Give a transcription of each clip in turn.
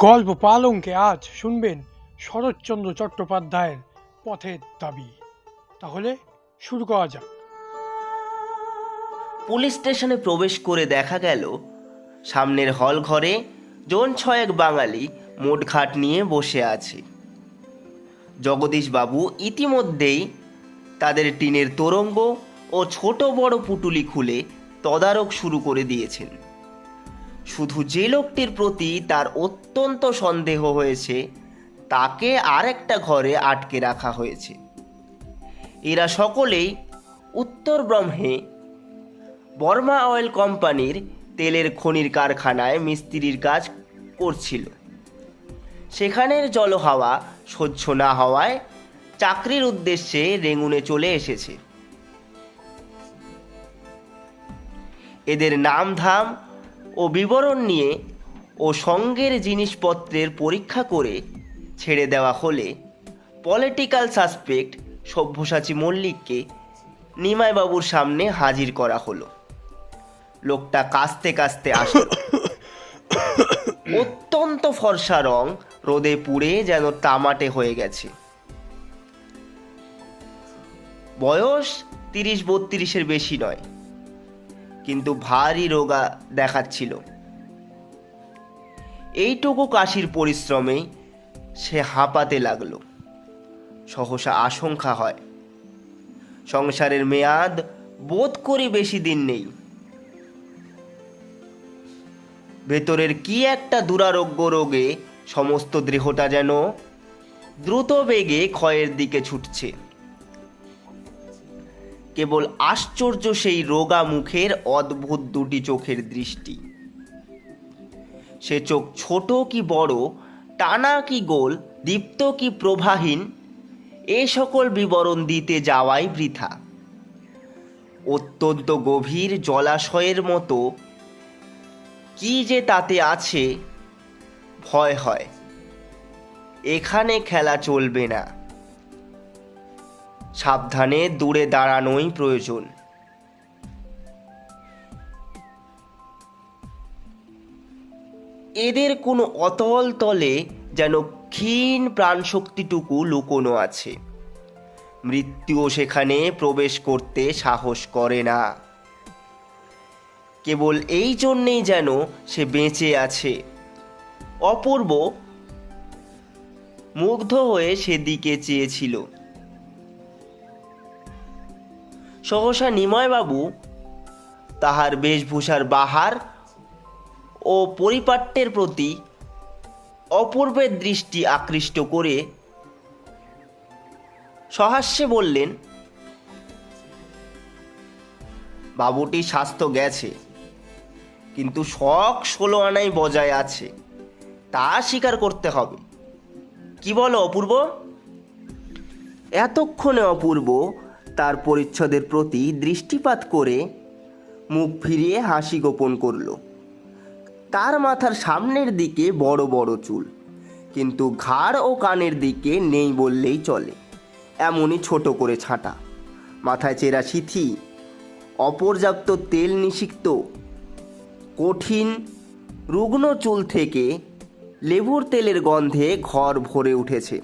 গল্প পালঙ্কে আজ শুনবেন শরৎচন্দ্র চট্টোপাধ্যায়ের পথের দাবি। তাহলে শুরু করা যাক। পুলিশ স্টেশনে প্রবেশ করে দেখা গেল সামনের হল ঘরে জন ছয়েক বাঙালি মোটঘাট নিয়ে বসে আছে। জগদীশবাবু ইতিমধ্যেই তাদের টিনের তোরঙ্গ ও ছোট বড় পুটুলি খুলে তদারক শুরু করে দিয়েছেন। শুধু যে লোকটির প্রতি তার অত্যন্ত সন্দেহ হয়েছে তাকে আরেকটা ঘরে আটকে রাখা হয়েছে। এরা সকলেই উত্তর ব্রহ্মে বর্মা অয়েল কোম্পানির তেলের খনির কারখানায় মিস্ত্রির কাজ করছিল। সেখানের জলহাওয়া সহ্য না হওয়ায় চাকরির উদ্দেশ্যে রেঙ্গুনে চলে এসেছে। এদের নামধাম ও বিবরণ নিয়ে ও সঙ্গের জিনিসপত্রের পরীক্ষা করে ছেড়ে দেওয়া হলে পলিটিক্যাল সাসপেক্ট সব্যসাচী মল্লিককে নিমাইবাবুর সামনে হাজির করা হলো। লোকটা কাস্তে কাস্তে আসলো। অত্যন্ত ফর্সা রং, রোদে পুড়ে যেন তামাটে হয়ে গেছে। বয়স ৩০-৩২-এর বেশি নয়, কিন্তু ভারী রোগা দেখাচ্ছিল। এইটুকু কাশির পরিশ্রমেই সে হাঁপাতে লাগলো। সহসা আশঙ্কা হয় সংসারের মেয়াদ বোধ করি বেশি দিন নেই। ভেতরের কি একটা দুরারোগ্য রোগে সমস্ত দেহটা যেন দ্রুত বেগে ক্ষয়ের দিকে ছুটছে। কেবল আশ্চর্য সেই রোগা মুখের অদ্ভুত দুটি চোখের দৃষ্টি। সে চোখ ছোট কি বড়, টানা কি গোল, দীপ্ত কি প্রভাহীন, এ সকল বিবরণ দিতে যাওয়াই বৃথা। অত্যন্ত গভীর জলাশয়ের মতো কি যে তাতে আছে, ভয় হয়। এখানে খেলা চলবে না, সাবধানে দূরে দাঁড়ানোই প্রয়োজন। এদের কোনো অতল তলে যেন ক্ষীণ প্রাণশক্তিটুকু লুকোনো আছে। মৃত্যুও সেখানে প্রবেশ করতে সাহস করে না। কেবল এই জন্যেই যেন সে বেঁচে আছে। অপূর্ব মুগ্ধ হয়ে সেদিকে চেয়েছিল। সহসা নিময়বাবু তাহার বেশভূষার বাহার ও পরিপাট্যের প্রতি অপূর্বের দৃষ্টি আকৃষ্ট করে সহাস্যে বললেন, বাবুটি স্বাস্থ্য গেছে, কিন্তু শখ ১৬ আনাই বজায় আছে, তা স্বীকার করতে হবে। কি বলো অপূর্ব? এতক্ষণে অপূর্ব তার পরিচ্ছদের প্রতি দৃষ্টিপাত করে মুখ ফিরিয়ে হাসি গোপন করল। তার মাথার সামনের দিকে বড় বড় চুল, কিন্তু ঘাড় ও কানের দিকে নেই বললেই চলে, এমনই ছোট করে ছাঁটা। মাথায় চেরা সিথি, অপর্যাপ্ত তেল নিষিক্ত কঠিন রুগ্ন চুল থেকে লেবুর তেলের গন্ধে ঘর ভরে উঠেছে।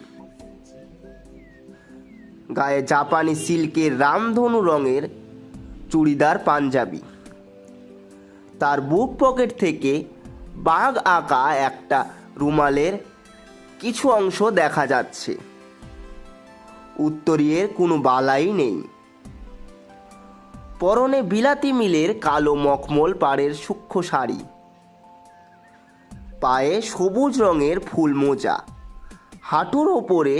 গায়ে জাপানি সিল্কের রামধনু রঙের চুড়িদার পাঞ্জাবি। তার বুক পকেট থেকে বাঘ আঁকা একটা রুমালের কিছু অংশ দেখা যাচ্ছে। উত্তরীয়ের কোনো বালাই নেই। পরনে বিলাতি মিলের কালো মখমল পাড়ের সূক্ষ্ম শাড়ি, পায়ে সবুজ রঙের ফুল মোজা, হাঁটুর ওপরে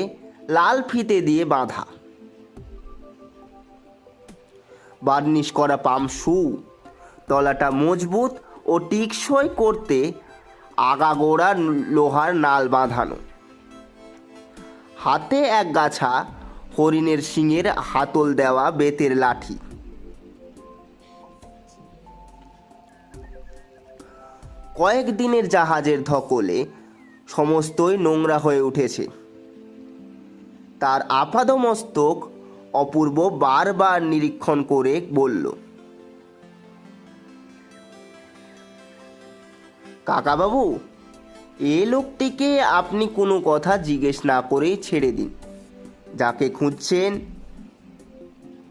লাল ফিতে দিয়ে বাঁধা বার্নিশ করা পাম শু, তলাটা মজবুত ও টিকসই করতে আগাগোড়া লোহার নাল বাঁধানো। হাতে এক গাছা হরিণের শিঙের হাতল দেওয়া বেতের লাঠি। কয়েকদিনের জাহাজের ধকলে সমস্তই নোংরা হয়ে উঠেছে। তার আপাদমস্তক অপূর্ব বারবার নিরীক্ষণ করে বলল, কাকাবাবু, এ লোকটিকে আপনি কোনো কথা জিজ্ঞেস না করেই ছেড়ে দিন। যাকে খুঁজছেন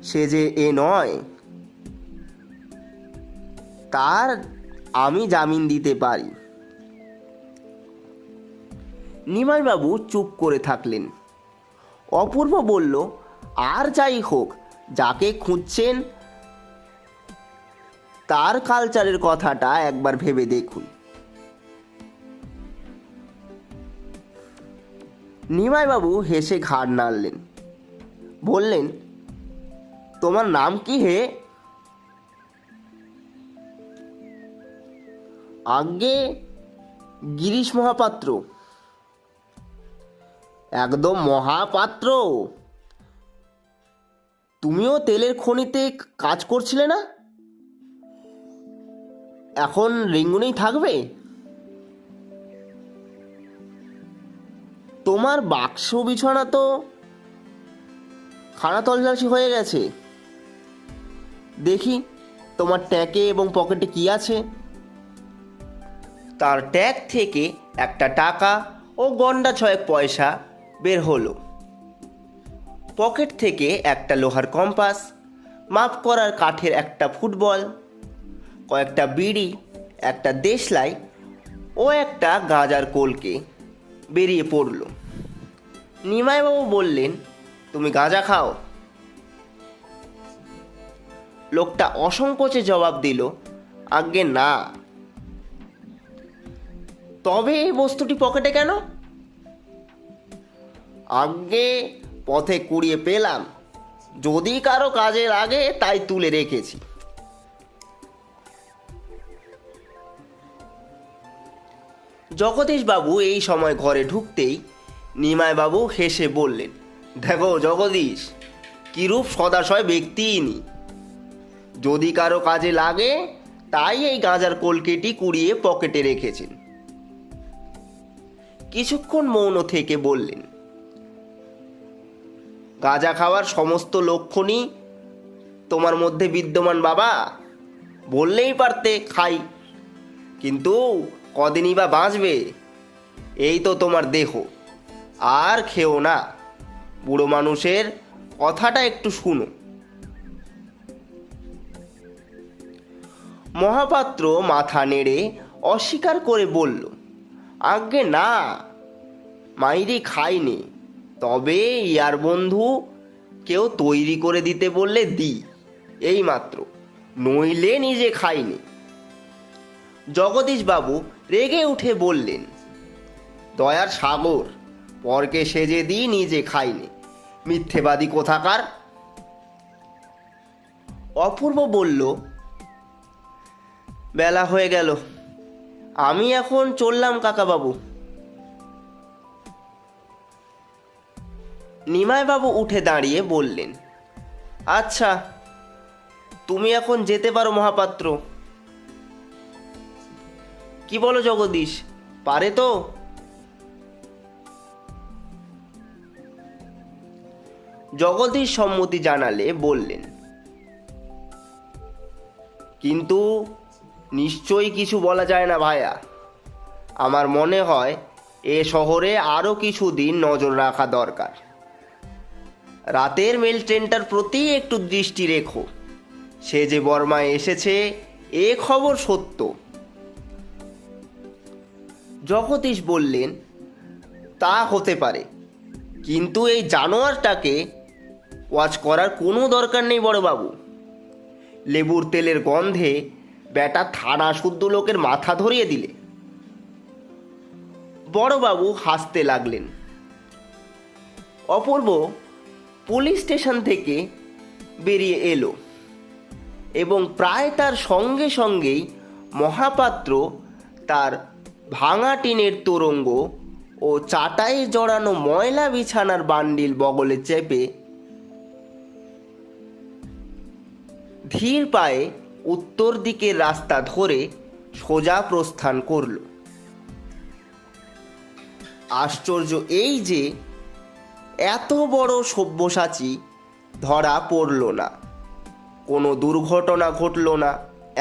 সে যে এ নয়, তার আমি জামিন দিতে পারি। নিমাইবাবু চুপ করে থাকলেন। অপূর্ব বলল, আর যাই হোক, যাকে খুঁজছেন তার কালচারের কথাটা একবার ভেবে দেখুন। নিমাইবাবু হেসে ঘাড় নাড়লেন, বললেন, তোমার নাম কি হে? আজ্ঞে গিরিশ মহাপাত্র। একদম মহাপাত্র? তুমিও তেলের খনিতে কাজ করছিলে না? এখন রেঙ্গুনেই থাকবে? তোমার বাক্স বিছানা তো খানা তল্লাশি হয়ে গেছে। দেখি তোমার ট্যাগে এবং পকেটে কি আছে। তার ট্যাগ থেকে একটা টাকা ও গন্ডা 6 পয়সা বের হলো। পকেট থেকে একটা লোহার কম্পাস, মাপ করার কাঠের একটা ফুটবল, কয়েকটা বিড়ি, একটা দেশলাই ও একটা গাঁজার কলকে বেরিয়ে পড়ল। নিমাইবাবু বললেন, তুমি গাঁজা খাও? লোকটা অসংকোচে জবাব দিল, আজ্ঞে না। তবে এই বস্তুটি পকেটে কেন? আজ্ঞে পথে কুড়িয়ে পেলাম, যদি কারো কাজে লাগে তাই তুলে রেখেছি। জগদীশবাবু এই সময় ঘরে ঢুকতেই নিমাইবাবু হেসে বললেন, দেখো জগদীশ, কিরূপ সদাশয় ব্যক্তি ইনি। যদি কারো কাজে লাগে তাই এই গাঁজার কলকেটি কুড়িয়ে পকেটে রেখেছেন। কিছুক্ষণ মৌন থেকে বললেন, গাঁজা খাওয়ার সমস্ত লক্ষণই তোমার মধ্যে বিদ্যমান বাবা। বললেই পারতে খাই, কিন্তু কদিনই বা বাঁচবে? এই তো তোমার দেহ, আর খেও না। বুড়ো মানুষের কথাটা একটু শুনো। মহাপাত্র মাথা নেড়ে অস্বীকার করে বলল, আজ্ঞে না, মাইরি খাইনি। তবে ইয়ার বন্ধু কেউ তৈরি করে দিতে বললে দিই, এই মাত্র, নইলে নিজে খাইনি। জগদীশবাবু রেগে উঠে বললেন, দয়ার সাগর, পরকে সেজে দিই, নিজে খাইনি, মিথ্যেবাদী কোথাকার। অপূর্ব বলল, বেলা হয়ে গেল, আমি এখন চললাম কাকাবাবু। নিমাইবাবু উঠে দাঁড়িয়ে বললেন, আচ্ছা, তুমি এখন যেতে পারো মহাপাত্র। কি বলো জগদীশ, পারে তো? জগদীশ সম্মতি জানালে বললেন, কিন্তু নিশ্চয়ই কিছু বলা যায় না ভায়া। আমার মনে হয় এ শহরে আরও কিছুদিন নজর রাখা দরকার। রাতের মেল ট্রেনটার প্রতি একটু দৃষ্টি রেখো। সে যে বর্মায় এসেছে এ খবর সত্য। জগদীশ বললেন, তা হতে পারে, কিন্তু এই জানোয়ারটাকে ওয়াচ করার কোনো দরকার নেই বড়বাবু। লেবুর তেলের গন্ধে বেটা থানা শুদ্ধ লোকের মাথা ধরিয়ে দিলে। বড়বাবু হাসতে লাগলেন। অপূর্ব পুলিশ স্টেশন থেকে বেরিয়ে এলো এবং প্রায় তার সঙ্গে সঙ্গেই মহাপাত্র তার ভাঙা টিনের তোরঙ্গ ও চাটাই জড়ানো ময়লা বিছানার বান্ডিল বগলে চেপে ধীর পায়ে উত্তর দিকের রাস্তা ধরে সোজা প্রস্থান করল। আশ্চর্য এই যে এত বড় সব্যসাচী ধরা পড়ল না, কোনো দুর্ঘটনা ঘটল না,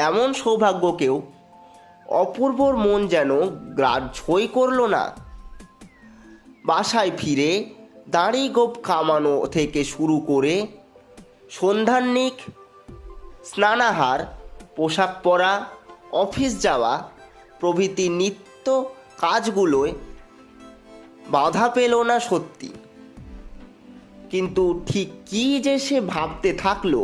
এমন সৌভাগ্যকেও অপূর্বর মন যেন গ্রাহ্যই করল না। বাসায় ফিরে দাড়ি গোঁফ কামানো থেকে শুরু করে সন্ধ্যাহ্নিক, স্নানাহার, পোশাক পরা, অফিস যাওয়া প্রভৃতি নিত্য কাজগুলোয় বাধা পেল না সত্যি, কিন্তু ঠিক কী যে সে ভাবতে থাকলো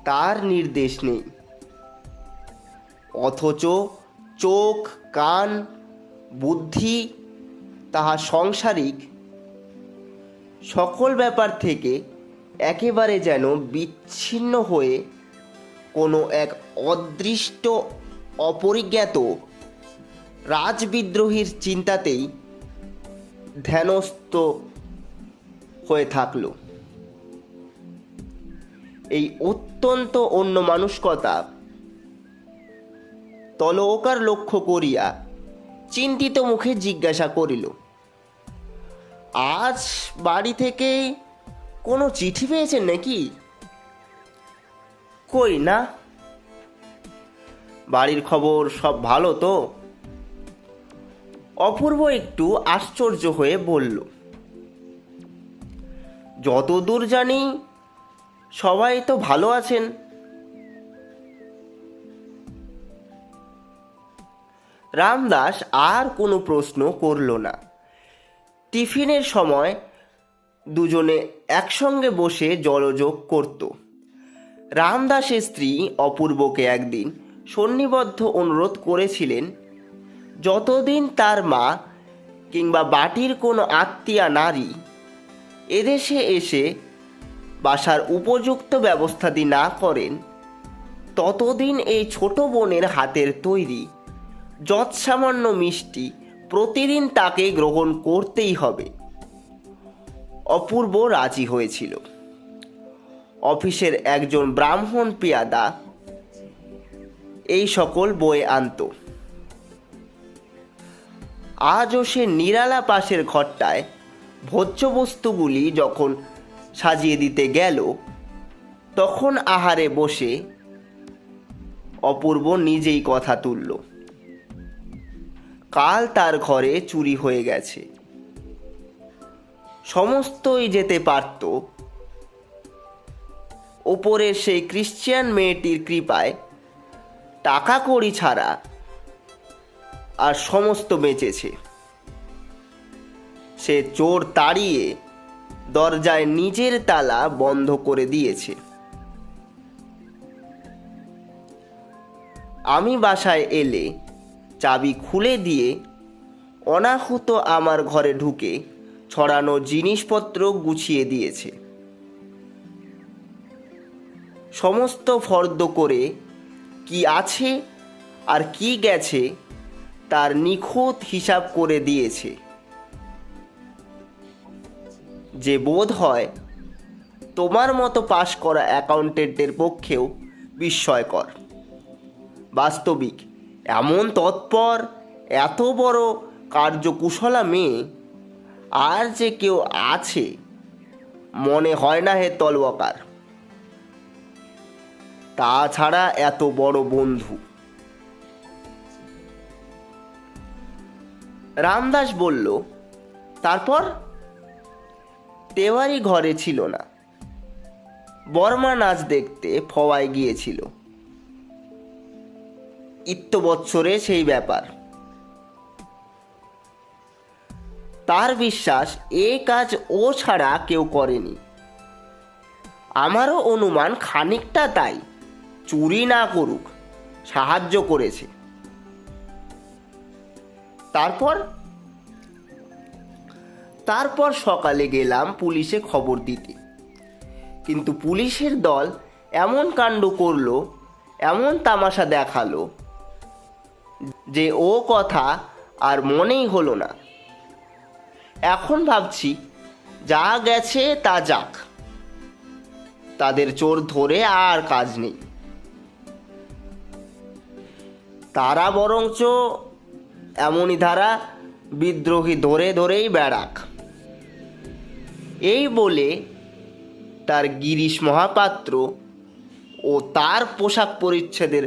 তার নির্দেশ নেই। অথচ চোখ, কান, বুদ্ধি তাহার সাংসারিক সকল ব্যাপার থেকে একেবারে যেন বিচ্ছিন্ন হয়ে কোনো এক অদৃষ্ট অপরিজ্ঞাত রাজবিদ্রোহীর চিন্তাতেই ধ্যানস্থ হয়ে থাকল। এই অত্যন্ত অন্যমানুষকতা তলওকার লক্ষ্য করিয়া চিন্তিত মুখে জিজ্ঞাসা করিল, আজ বাড়ি থেকে কোনো চিঠি পেয়েছেন নাকি? কই না। বাড়ির খবর সব ভালো তো? অপূর্ব একটু আশ্চর্য হয়ে বলল, যতদূর জানি সবাই তো ভালো আছেন। রামদাস আর কোনো প্রশ্ন করল না। টিফিনের সময় দুজনে একসঙ্গে বসে জলযোগ করত। রামদাসের স্ত্রী অপূর্বকে একদিন সন্নিবদ্ধ অনুরোধ করেছিলেন, যতদিন তার মা কিংবা বাটির কোনো আত্মীয়া নারী এদেশে এসে বাসার উপযুক্ত ব্যবস্থাদি না করেন, ততদিন এই ছোট বোনের হাতের তৈরি যৎসামান্য মিষ্টি প্রতিদিন তাকে গ্রহণ করতেই হবে। অপূর্ব রাজি হয়েছিল। অফিসের একজন ব্রাহ্মণ পেয়াদা এই সকল বয়ে আনত। আজও সে নিরালা পাশের ঘরটায় ভোজ্যবস্তুগুলি যখন সাজিয়ে দিতে গেল, তখন আহারে বসে অপূর্ব নিজেই কথা তুলল, কাল তার ঘরে চুরি হয়ে গেছে। সমস্তই যেতে পারত, ওপরের সেই ক্রিশ্চিয়ান মেয়েটির কৃপায় টাকা কড়ি ছাড়া আর সমস্ত বেঁচেছে। সে চোর তাড়িয়ে দরজায় নিজের তালা বন্ধ করে দিয়েছে। আমি বাসায় এলে চাবি খুলে দিয়ে অনাহুত আমার ঘরে ঢুকে ছড়ানো জিনিসপত্র গুছিয়ে দিয়েছে। সমস্ত ফর্দ করে কি আছে আর কি গেছে তার নিখুঁত হিসাব করে দিয়েছে, যে বোধ হয় তোমার মতো পাশ করা অ্যাকাউন্টেন্টের পক্ষেও বিস্ময়কর। বাস্তবিক এমন তৎপর, এত বড় কার্যকুশলা মেয়ে আর যে কেউ আছে মনে হয় না হে তলওয়াকার। তাছাড়া এত বড় বন্ধু। রামদাস বলল, তারপর? তেওয়ারি ঘরে ছিল না, বর্মা নাচ দেখতে ফওয়ায় গিয়েছিল। ইত্যবৎসরে সেই ব্যাপার। তার বিশ্বাস এ কাজ ও ছাড়া কেউ করেনি। আমারও অনুমান খানিকটা তাই, চুরি না করুক, সাহায্য করেছে। তারপর সকালে গেলাম পুলিশে খবর দিতে, কিন্তু পুলিশের দল এমন কাণ্ড করলো, এমন তামাশা দেখালো যে ও কথা আর মনেই হলো না। এখন ভাবছি, যা গেছে তা যাক, তাদের চোর ধরে আর কাজ নেই। তারা বরঞ্চ এমনই ধারা বিদ্রোহী ধরে ধরেই বেড়াক। এই বলে তার গিরিশ মহাপাত্র ও তার পোশাক পরিচ্ছেদের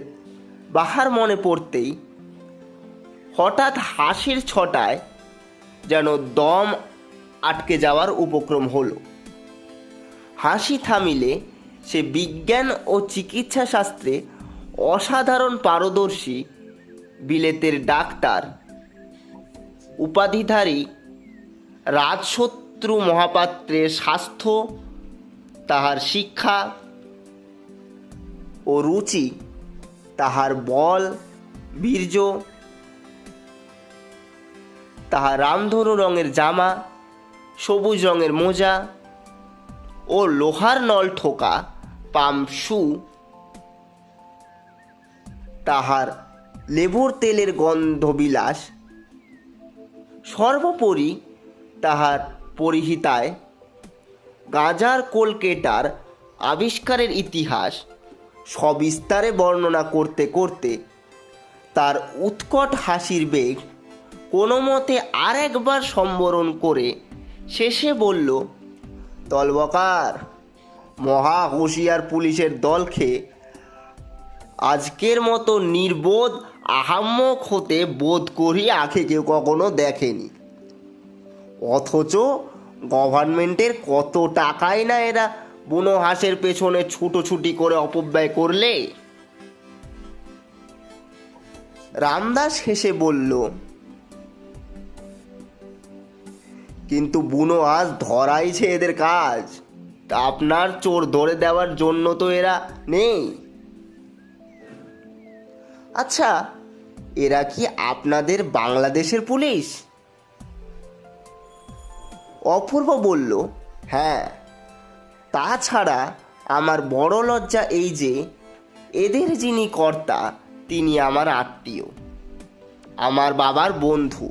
বাহার মনে পড়তেই হঠাৎ হাসির ছটায় যেন দম আটকে যাওয়ার উপক্রম হলো। হাসি থামিলে সে বিজ্ঞান ও চিকিৎসা শাস্ত্রে অসাধারণ পারদর্শী বিলেতের ডাক্তার উপাধিধারী রাজশত্রু মহাপাত্রের স্বাস্থ্য, তাহার শিক্ষা ও রুচি, তাহার বল বীর্য, তাহার রামধনু রঙের জামা, সবুজ রঙের মোজা ও লোহার নল ঠোকা পাম্প শু, তাহার লেবুর তেলের গন্ধবিলাস, সর্বোপরি তাহার পরিহিতায় গাজার কলকেটার আবিষ্কারের ইতিহাস সবিস্তারে বর্ণনা করতে করতে তার উৎকট হাসির বেগ কোনো মতে আর একবার সম্বরণ করে শেষে বলল, তলবকার, মহা হুঁশিয়ার পুলিশের দলকে আজকের মতো নির্বোধ আহাম্মক হতে বোধ করি আগে কেউ কখনো দেখেনি। অথচ গভর্নমেন্টের কত টাকাই না এরা বুনো হাঁসের পেছনে ছুটোছুটি করে অপব্যয় করলে। রামদাস হেসে বলল, কিন্তু বুনো হাঁস ধরাইছে এদের কাজ, আপনার চোর ধরে দেওয়ার জন্য তো এরা নেই। আচ্ছা, এরা কি আপনাদের বাংলাদেশের পুলিশ? অপূর্ব বলল, হ্যাঁ। তাছাড়া আমার বড় লজ্জা এই যে এদের যিনি কর্তা তিনি আমার আত্মীয়, আমার বাবার বন্ধু।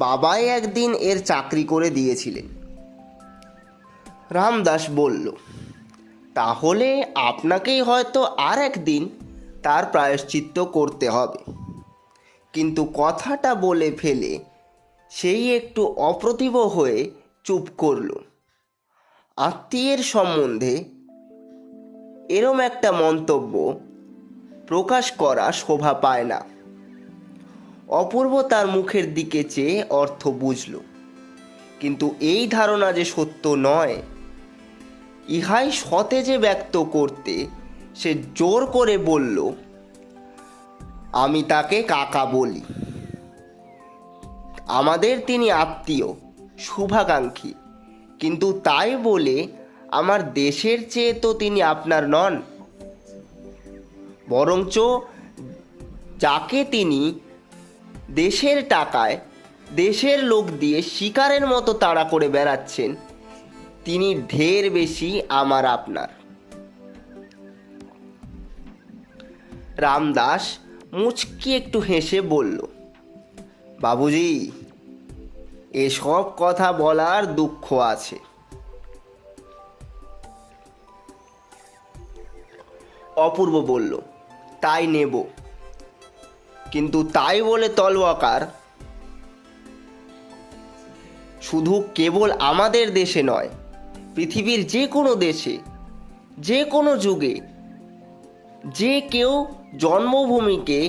বাবাই একদিন এর চাকরি করে দিয়েছিলেন। রামদাস বলল, তাহলে আপনাকেই হয়তো আর একদিন তার প্রায়শ্চিত্ত করতে হবে। কিন্তু কথাটা বলে ফেলে সেই একটু অপ্রতিভ হয়ে চুপ করল। আত্মীয়ের সম্বন্ধে এরম একটা মন্তব্য প্রকাশ করা শোভা পায় না। অপূর্ব তার মুখের দিকে চেয়ে অর্থ বুঝল, কিন্তু এই ধারণা যে সত্য নয় ইহাই সতেজে ব্যক্ত করতে সে জোর করে বলল, আমি তাকে কাকা বলি। আমাদের তিনি আত্মীয়, শুভাকাঙ্ক্ষী, কিন্তু তাই বলে আমার দেশের চেয়ে তো তিনি আপনার নন। বরঞ্চ যাকে তিনি দেশের টাকায় দেশের লোক দিয়ে শিকারের মতো তাড়া করে বেড়াচ্ছেন তিনি ঢের বেশি আমার আপনার। রামদাস মুচকি একটু হেসে বলল, বাবুজি, এসব কথা বলার দুঃখ আছে। অপূর্ব বলল, তাই নেব, কিন্তু তাই বলে তলওয়াকার শুধু কেবল আমাদের দেশে নয়, পৃথিবীর যে কোনো দেশে যে কোনো যুগে যে কেউ জন্মভূমিকে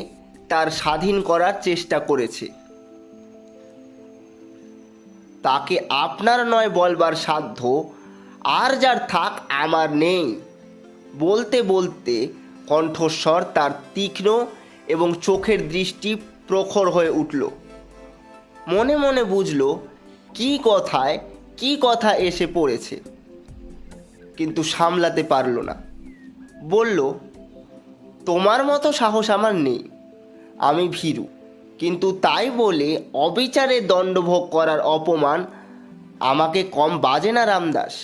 তার স্বাধীন করার চেষ্টা করেছে তাকে আপনার নয় বলবার সাধ্য আর যার থাক আমার নেই। বলতে বলতে কণ্ঠস্বর তার তীক্ষ্ণ এবং চোখের দৃষ্টি প্রখর হয়ে উঠল। মনে মনে বুঝল কি কথা এসে পড়েছে, কিন্তু সামলাতে পারল না। বলল, তোমার মতো সাহস আমার নেই, আমি ভীরু, কিন্তু তাই বলে অবিচারে দণ্ডভোগ করার অপমান আমাকে কম বাজে না রামদাস।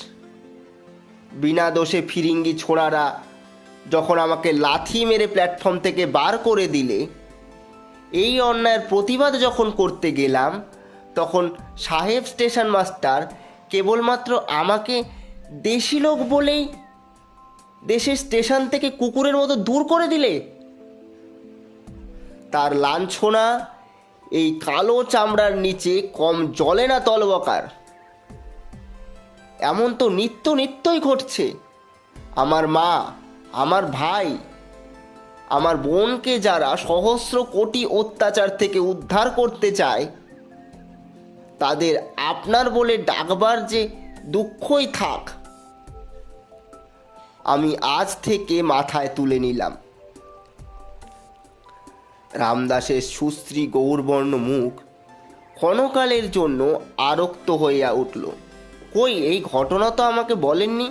বিনা দোষে ফিরিঙ্গি ছোড়ারা যখন আমাকে লাথি মেরে প্ল্যাটফর্ম থেকে বার করে দিলে, এই অন্যায়ের প্রতিবাদ যখন করতে গেলাম, তখন সাহেব স্টেশন মাস্টার কেবলমাত্র আমাকে দেশি লোক বলেই দেশের স্টেশন থেকে কুকুরের মতো দূর করে দিলে। তার লাঞ্ছনা এই কালো চামড়ার নিচে কম জ্বলে না তলবকার। এমন তো নিত্যই ঘটছে। আমার মা, আমার ভাই, আমার বোনকে যারা সহস্র কোটি অত্যাচার থেকে উদ্ধার করতে চায় তাদের আপনার বলে ডাকবার যে দুঃখই থাক, আমি আজ থেকে মাথায় তুলে নিলাম। রামদাসের সুশ্রী গৌরবর্ণ মুখ ক্ষণকালের জন্য আরক্ত হইয়া উঠল। কই, এই ঘটনা তো আমাকে বলেননি।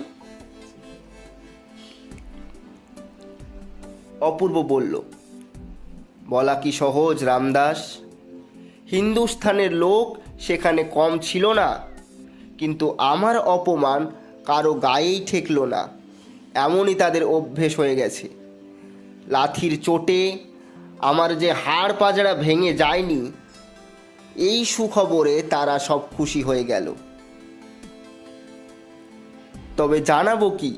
অপূর্ব বলল, বলা কি সহজ রামদাস। হিন্দুস্থানের লোক সেখানে কম ছিল না, কিন্তু আমার অপমান কারো গায়েই ঠেকল না। এমনই তাদের অভ্যেস হয়ে গেছে। লাথির চোটে আমার যে হাড় পাজরা ভেঙে যায়নি, এই সুখবরে তারা সব খুশি হয়ে গেল। তবে জানাবো কি,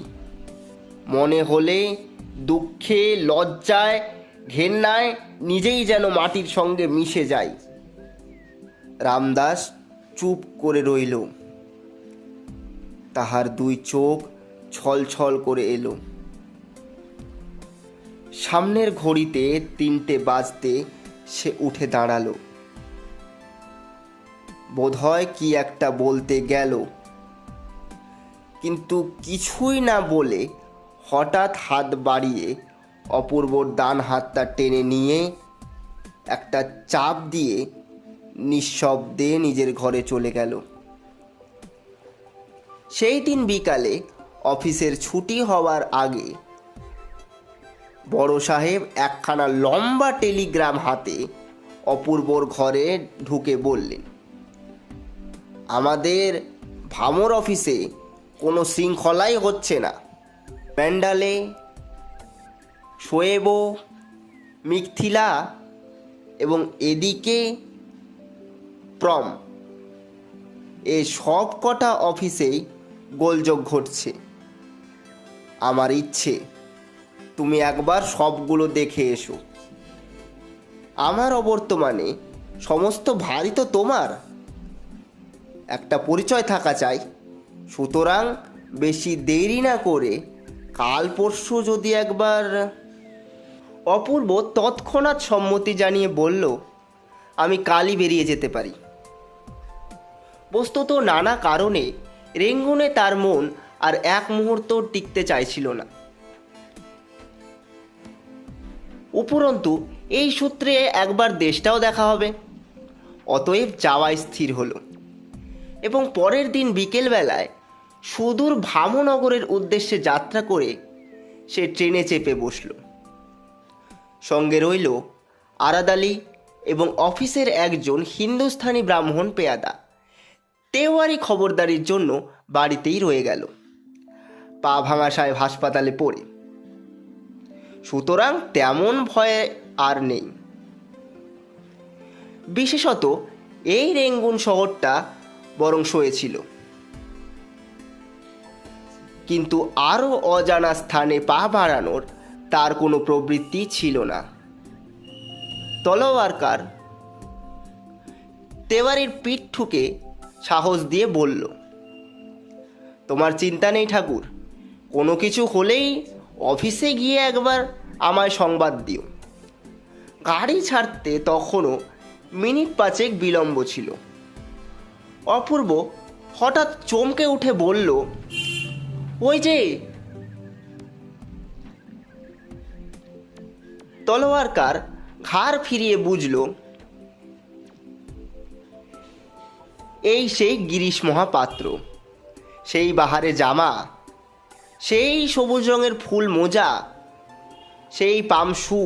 মনে হলে দুঃখে, লজ্জায়, ঘেন্নায় নিজেই যেন মাটির সঙ্গে মিশে যায়। রামদাস চুপ করে রইল। তাহার দুই চোখ ছলছল করে এলো। সামনের ঘড়িতে 3টে বাজতে সে উঠে দাঁড়ালো। বোধহয় কি একটা বলতে গেল, কিন্তু কিছুই না বলে হঠাৎ হাত বাড়িয়ে অপূর্বর ডান হাতটা টেনে নিয়ে একটা চাপ দিয়ে নিঃশব্দে নিজের ঘরে চলে গেল। সেই দিন বিকালে অফিসের ছুটি হওয়ার আগে বড় সাহেব একখানা লম্বা টেলিগ্রাম হাতে অপূর্বর ঘরে ঢুকে বললেন, আমাদের ভামর অফিসে কোনো শৃঙ্খলাই হচ্ছে না। প্যান্ডালে শোয়েব, মিথিলা এবং এদিকে প্রম, এই সব কটা অফিসেই গোলযোগ ঘটছে। আমার ইচ্ছে তুমি একবার সবগুলো দেখে এসো। আমার অবর্তমানে সমস্ত ভারই তো তোমার, একটা পরিচয় থাকা চাই। সুতরাং বেশি দেরি না করে কাল পরশু যদি একবার। অপূর্ব তৎক্ষণাৎ সম্মতি জানিয়ে বলল, আমি কালই বেরিয়ে যেতে পারি। বস্তুত নানা কারণে রেঙ্গুনে তার মন আর এক মুহূর্ত টিকতে চাইছিল না। উপরন্তু এই সূত্রে একবার দেশটাও দেখা হবে। অতএব যাওয়াই স্থির হলো এবং পরের দিন বিকেলবেলায় সুদূর ভামনগরের উদ্দেশ্যে যাত্রা করে সে ট্রেনে চেপে বসল। সঙ্গে রইল আরাদ আলী এবং অফিসের একজন হিন্দুস্থানি ব্রাহ্মণ পেয়াদা। তেওয়ারি খবরদারির জন্য বাড়িতেই রয়ে গেল, পা ভাঙা সাহেব হাসপাতালে পড়ে। সুতরাং তেমন ভয় আর নেই। বিশেষত এই রেঙ্গুন শহরটা বরং শোয়েছিল, কিন্তু আরও অজানা স্থানে পা বাড়ানোর তার কোনো প্রবৃত্তি ছিল না। তলোয়ারকার তেওয়ারির পিঠ ঠুকে সাহস দিয়ে বলল, তোমার চিন্তা নেই ঠাকুর, কোনো কিছু হলেই অফিসে গিয়ে একবার আমায় সংবাদ দিও। গাড়ি ছাড়তে তখনও মিনিট 5 বিলম্ব ছিল। অপূর্ব হঠাৎ চমকে উঠে বলল, ওই যে। তলোয়ারকার ঘাড় ফিরিয়ে বুঝল, এই সেই গিরিশ মহাপাত্র, সেই বাহারে জামা, সেই সবুজ রঙের ফুল মোজা, সেই পাম শু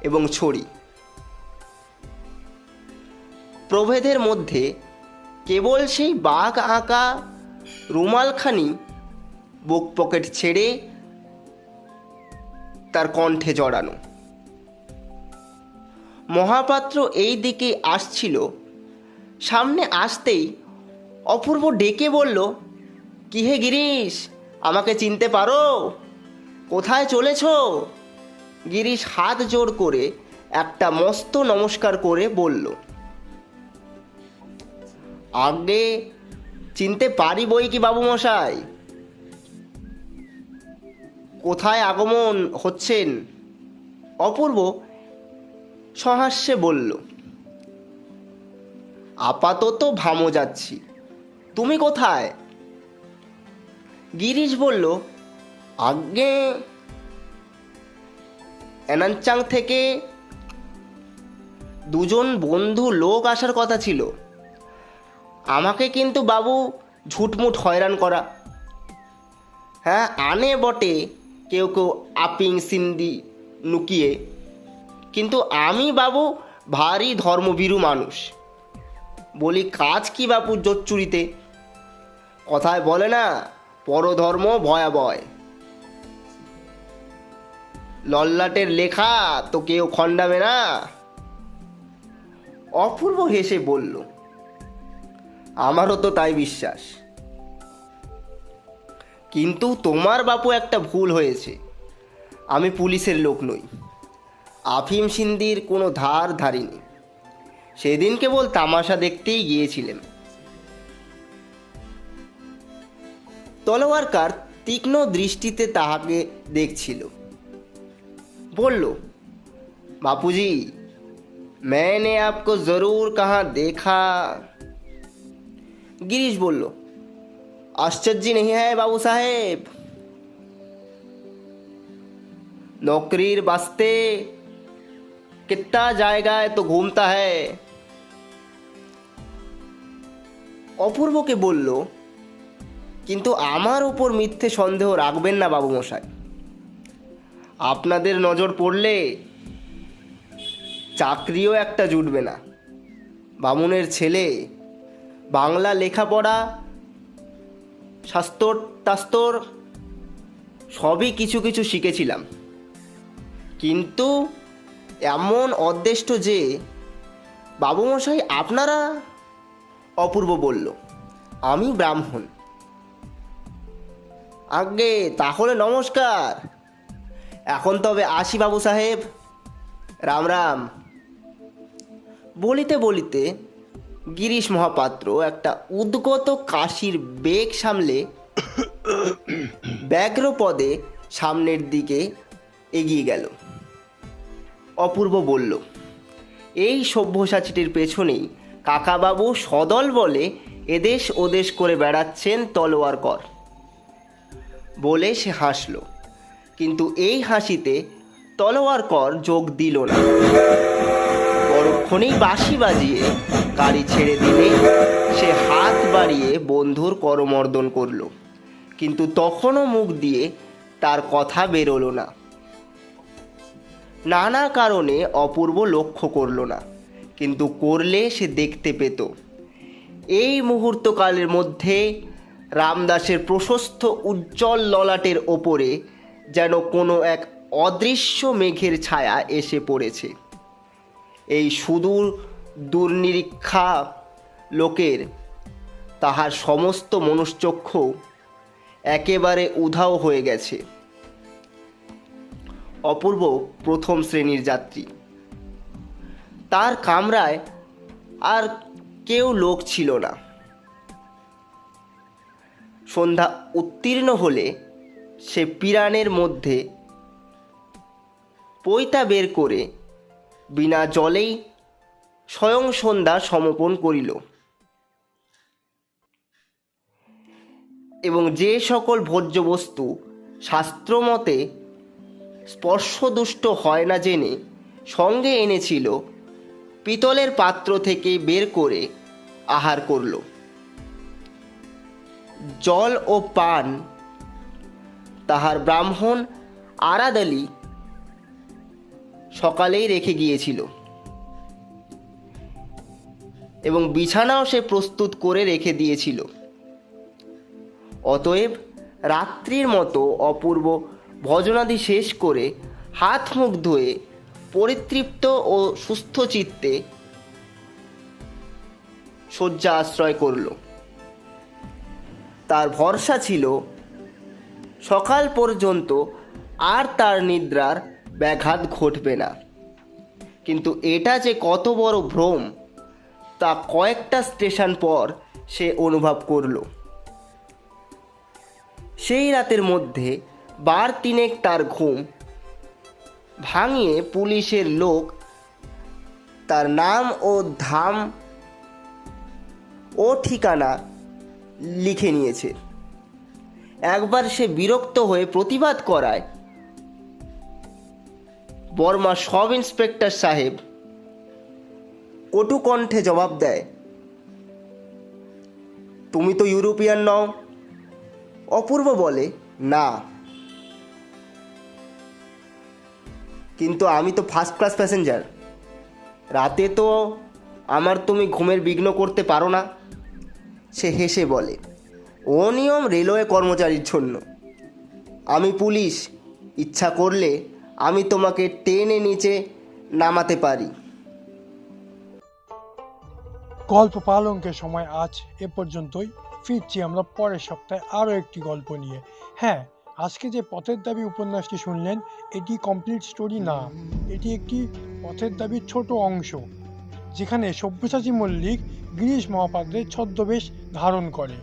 এবং ছড়ি। প্রভেদের মধ্যে কেবল সেই বাঘ আঁকা রুমালখানি বুক পকেট ছেড়ে তার কণ্ঠে জড়ানো। মহাপাত্র এই দিকে আসছিল। সামনে আসতেই অপূর্ব ডেকে বলল, কি হে গিরিশ, আমাকে চিনতে পারো? কোথায় চলেছ? গিরিশ হাত জোড় করে একটা মস্ত নমস্কার করে বলল, আগে চিনতে পারি বই কি বাবু মশাই। কোথায় আগমন হচ্ছেন? অপূর্ব সহাস্যে বলল, আপাতত ভামো যাচ্ছি, তুমি কোথায়? গিরিশ বলল, আজ্ঞে এনানচাং থেকে দুজন বন্ধু লোক আসার কথা ছিল। আমাকে কিন্তু বাবু ঝুটমুট হয়রান করা। হ্যাঁ, আনে বটে কেউ কেউ আপিং সিন্দি নুকিয়ে, কিন্তু আমি বাবু ভারী ধর্মভীরু মানুষ। বলি, কাজ কি বাপু জোচ্চুরিতে? কথায় বলে না, পরধর্ম ভয়াবহ। লল্লাটের লেখা তো কেউ খণ্ডাবে না। অপূর্ব হেসে বলল, আমারও তো তাই বিশ্বাস। কিন্তু তোমার বাপু একটা ভুল হয়েছে। আমি পুলিশের লোক নই, আফিম সিন্দির কোনো ধার ধারিনি। সেদিন কেবল তামাশা দেখতেই গিয়েছিলেন। তলোয়ারকার তীক্ষ্ণ দৃষ্টিতে তাহাকে দেখছিল। বলল, বাপুজি, मैंने आपको जरूर कहाँ देखा। गिरीश बोलो, आश्चर्य नहीं है बाबू साहेब, नौकरीर वास्ते कितना जाएगा तो घूमता है। অপূর্বকে বলল, কিন্তু আমার উপর মিথ্যে সন্দেহ রাখবেন না বাবু মশাই। আপনাদের নজর পড়লে চাকরিও একটা জুটবে না। বামুনের ছেলে, বাংলা লেখাপড়া শাস্ত্র টাস্ত্র সবই কিছু কিছু শিখেছিলাম, কিন্তু এমন অদৃষ্ট যে বাবুমশাই আপনারা। অপূর্ব বলল, আমি ব্রাহ্মণ। আজ্ঞে, তাহলে নমস্কার। এখন তবে আসি বাবু সাহেব, রাম রাম। বলিতে বলিতে গিরিশ মহাপাত্র একটা উদ্গত কাশির বেগ সামলে ব্যগ্রপদে সামনের দিকে এগিয়ে গেল। অপূর্ব বলল, এই সব্যসাচীটির পেছনেই কাকাবাবু সদল বলে এদেশ ওদেশ করে বেড়াচ্ছেন তলোয়ারকর। বলে সে হাসল, কিন্তু এই হাসিতে তলোয়ারকর যোগ দিল না। পরক্ষণেই বাঁশি বাজিয়ে গাড়ি ছেড়ে দিলে সে হাত বাড়িয়ে বন্ধুর করমর্দন করল, কিন্তু তখনও মুখ দিয়ে তার কথা বেরোলো না। নানা কারণে অপূর্ব লক্ষ্য করল না, কিন্তু করলে সে দেখতে পেত। এই মুহূর্তকালের মধ্যে রামদাসের প্রশস্ত উজ্জ্বল ললাটের ওপরে যেন কোনো এক অদৃশ্য মেঘের ছায়া এসে পড়েছে। এই সুদূর দুর্নিরীক্ষা লোকের তাহার সমস্ত মনুষ্যক্ষু একেবারে উধাও হয়ে গেছে। অপূর্ব প্রথম শ্রেণীর যাত্রী। তার কামরায় আর কেউ লোক ছিল না। সন্ধ্যা উত্তীর্ণ হলে সে পিরানের মধ্যে পৈতা বের করে বিনা জলেই স্বয়ং সন্ধ্যা সমর্পণ করিল, এবং যে সকল ভোজ্য বস্তু শাস্ত্রমতে স্পর্শদুষ্ট হয় না জেনে সঙ্গে এনেছিল, পিতলের পাত্র থেকে বের করে আহার করল। জল ও পান তাহার ব্রাহ্মণ আরাদালি সকালেই রেখে গিয়েছিল, এবং বিছানাও সে প্রস্তুত করে রেখে দিয়েছিল। অতএব রাত্রির মতো অপূর্ব ভজনাদি শেষ করে হাত মুখ ধুয়ে পরিতৃপ্ত ও সুস্থ চিত্তে শয্যা আশ্রয় করল। তার ভরসা ছিল সকাল পর্যন্ত আর তার নিদ্রার ব্যাঘাত ঘটবে না, কিন্তু এটা যে কত বড় ভ্রম তা কয়েকটা স্টেশন পর সে অনুভব করল। সেই রাতের মধ্যে বার তিনেক তার ঘুম ভাঙিয়ে পুলিশের লোক তার নাম ও ধাম ও ঠিকানা লিখে নিয়েছে। একবার সে বিরক্ত হয়ে প্রতিবাদ করায় বর্মা সব ইন্সপেক্টর সাহেব কটু কণ্ঠে জবাব দেয়, তুমি তো ইউরোপিয়ান নও। অপূর্ব বলে, না, কিন্তু আমি তো ফার্স্ট ক্লাস প্যাসেঞ্জার। রাতে তো আমার তুমি ঘুমের বিঘ্ন করতে পারো না। সে হেসে বলে, অনিয়ম রেলওয়ে কর্মচারীর জন্য। আমি পুলিশ, ইচ্ছা করলে আমি তোমাকে টেনে নিচে নামাতে পারি। গল্প পালঙ্কের সময় আজ এ পর্যন্তই। ফিরছি আমরা পরের সপ্তাহে আরও একটি গল্প নিয়ে। হ্যাঁ, আজকে যে পথের দাবি উপন্যাসটি শুনলেন এটি কমপ্লিট স্টোরি না, এটি একটি পথের দাবির ছোট অংশ, যেখানে সব্যসাচী মল্লিক গিরিশ মহাপাত্রের ছদ্মবেশ ধারণ করে।